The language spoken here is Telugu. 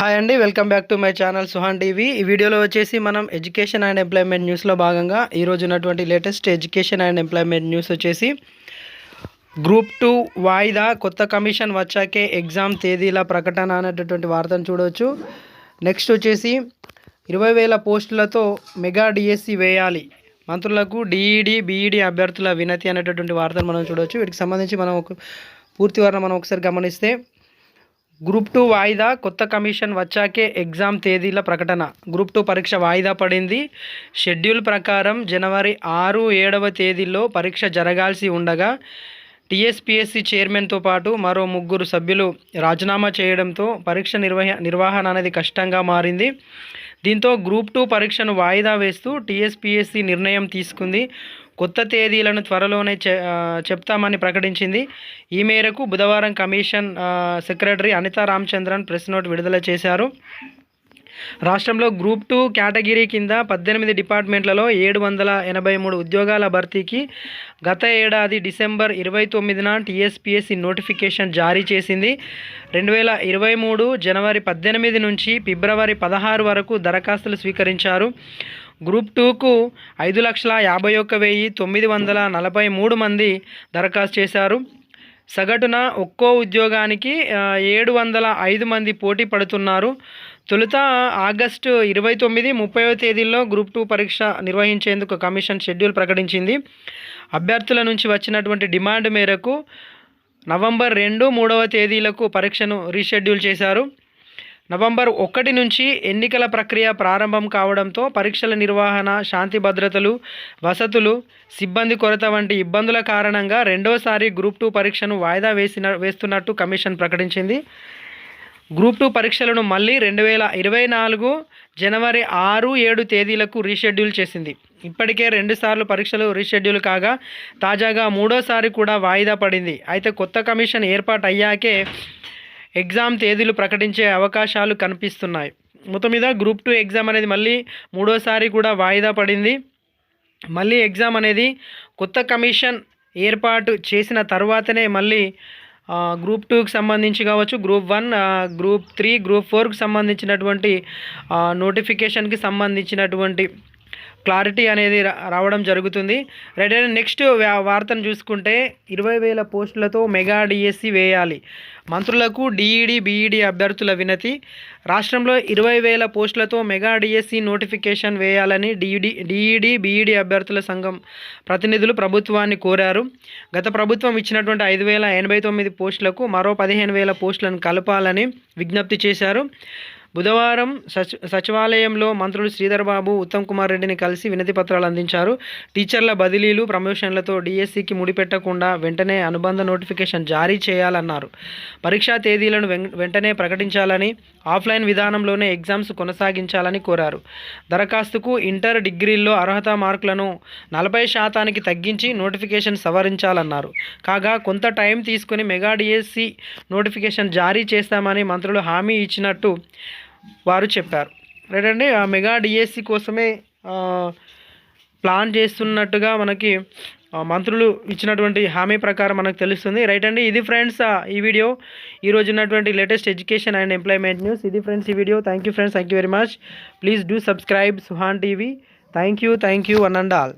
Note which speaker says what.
Speaker 1: హాయ్ అండి, welcome back to my channel Suhan TV. ఈ వీడియోలో వచ్చేసి మనం ఎడ్యుకేషన్ అండ్ ఎంప్లాయ్మెంట్ న్యూస్లో భాగంగా ఈరోజు ఉన్నటువంటి latest education and employment news వచ్చేసి గ్రూప్ 2 వాయిదా, కొత్త కమిషన్ వచ్చాకే ఎగ్జామ్ తేదీల ప్రకటన అనేటటువంటి వార్తను చూడవచ్చు. నెక్స్ట్ వచ్చేసి 20,000 పోస్టులతో మెగా డిఎస్సి వేయాలి, మంత్రులకు డిఈడి బీఈడి అభ్యర్థుల వినతి అనేటటువంటి వార్తను మనం చూడవచ్చు. వీటికి సంబంధించి మనం పూర్తి వారం మనం ఒకసారి గమనిస్తే, గ్రూప్ 2 వాయిదా, కొత్త కమిషన్ వచ్చాకే ఎగ్జామ్ తేదీల ప్రకటన. గ్రూప్ 2 పరీక్ష వాయిదా పడింది. షెడ్యూల్ ప్రకారం జనవరి 6, 7వ తేదీల్లో పరీక్ష జరగాల్సి ఉండగా టీఎస్పీఎస్సీ చైర్మన్తో పాటు మరో 3 సభ్యులు రాజీనామా చేయడంతో పరీక్ష నిర్వహణ అనేది కష్టంగా మారింది. దీంతో గ్రూప్ 2 పరీక్షను వాయిదా వేస్తూ టీఎస్పీఎస్సీ నిర్ణయం తీసుకుంది. కొత్త తేదీలను త్వరలోనే చెప్తామని ప్రకటించింది. ఈ మేరకు బుధవారం commission secretary Anita Ramachandran press note విడుదల చేశారు. రాష్ట్రంలో గ్రూప్ 2 కేటగిరీ కింద 18 డిపార్ట్మెంట్లలో 783 ఉద్యోగాల భర్తీకి గత ఏడాది డిసెంబర్ 29న టీఎస్పీఎస్సీ నోటిఫికేషన్ జారీ చేసింది. 2023 జనవరి 18 నుంచి ఫిబ్రవరి 16 వరకు దరఖాస్తులు స్వీకరించారు. గ్రూప్ 2కు 5,51,943 మంది దరఖాస్తు చేశారు. సగటున ఒక్కో ఉద్యోగానికి 705 మంది పోటీ పడుతున్నారు. తొలుత ఆగస్టు 29, 30వ తేదీల్లో గ్రూప్ 2 పరీక్ష నిర్వహించేందుకు కమిషన్ షెడ్యూల్ ప్రకటించింది. అభ్యర్థుల నుంచి వచ్చినటువంటి డిమాండ్ మేరకు నవంబర్ 2, 3వ తేదీలకు పరీక్షను రీషెడ్యూల్ చేశారు. నవంబర్ 1 నుంచి ఎన్నికల ప్రక్రియ ప్రారంభం కావడంతో పరీక్షల నిర్వహణ, శాంతి భద్రతలు, వసతులు, సిబ్బంది కొరత వంటి ఇబ్బందుల కారణంగా రెండోసారి గ్రూప్ 2 పరీక్షను వాయిదా వేస్తున్నట్టు కమిషన్ ప్రకటించింది. గ్రూప్ 2 పరీక్షలను మళ్ళీ 2024 జనవరి 6, 7 తేదీలకు రీషెడ్యూల్ చేసింది. ఇప్పటికే 2 సార్లు పరీక్షలు రీషెడ్యూల్ కాగా తాజాగా 3వసారి కూడా వాయిదా పడింది. అయితే కొత్త కమిషన్ ఏర్పాటు అయ్యాకే ఎగ్జామ్ తేదీలు ప్రకటించే అవకాశాలు కనిపిస్తున్నాయి. మొత్తం మీద గ్రూప్ 2 ఎగ్జామ్ అనేది మళ్ళీ 3వసారి కూడా వాయిదా పడింది. మళ్ళీ ఎగ్జామ్ అనేది కొత్త కమిషన్ ఏర్పాటు చేసిన తర్వాతనే మళ్ళీ గ్రూప్ 2కి సంబంధించి కావచ్చు, గ్రూప్ 1, గ్రూప్ 3, గ్రూప్ 4కి సంబంధించినటువంటి నోటిఫికేషన్కి సంబంధించినటువంటి క్లారిటీ అనేది రావడం జరుగుతుంది. రైట్. నెక్స్ట్ వార్తను చూసుకుంటే 20,000 పోస్టులతో మెగా డిఎస్సి వేయాలి, మంత్రులకు డిఈడి బీఈడి అభ్యర్థుల వినతి. రాష్ట్రంలో 20,000 పోస్టులతో మెగా డిఎస్సి నోటిఫికేషన్ వేయాలని డిఈడి బీఈడి అభ్యర్థుల సంఘం ప్రతినిధులు ప్రభుత్వాన్ని కోరారు. గత ప్రభుత్వం ఇచ్చినటువంటి 5,089 పోస్టులకు మరో 15,000 పోస్టులను కలపాలని విజ్ఞప్తి చేశారు. బుధవారం సచివాలయంలో మంత్రులు శ్రీధర్ బాబు, ఉత్తమ్ కుమార్ రెడ్డిని కలిసి వినతి పత్రాలు అందించారు. టీచర్ల బదిలీలు, ప్రమోషన్లతో డిఎస్సికి ముడిపెట్టకుండా వెంటనే అనుబంధ నోటిఫికేషన్ జారీ చేయాలన్నారు. పరీక్షా తేదీలను వెంటనే ప్రకటించాలని, ఆఫ్లైన్ విధానంలోనే ఎగ్జామ్స్ కొనసాగించాలని కోరారు. దరఖాస్తుకు ఇంటర్, డిగ్రీల్లో అర్హత మార్కులను 40% తగ్గించి నోటిఫికేషన్ సవరించాలన్నారు. కాగా కొంత టైం తీసుకుని మెగా డిఎస్సి నోటిఫికేషన్ జారీ చేస్తామని మంత్రులు హామీ ఇచ్చినట్టు వారు చెప్పారు. రైట్ అండి. ఆ మెగా డిఎస్సి కోసమే ప్లాన్ చేస్తున్నట్టుగా మనకి మంత్రులు ఇచ్చినటువంటి హామీ ప్రకారం మనకు తెలుస్తుంది. రైట్ అండి. ఇది ఫ్రెండ్స్ ఈ వీడియో, ఈరోజు ఉన్నటువంటి latest education and employment news. ఇది ఫ్రెండ్స్ ఈ video. Thank you friends, thank you very much. Please do subscribe Suhan TV. Thank you one and all.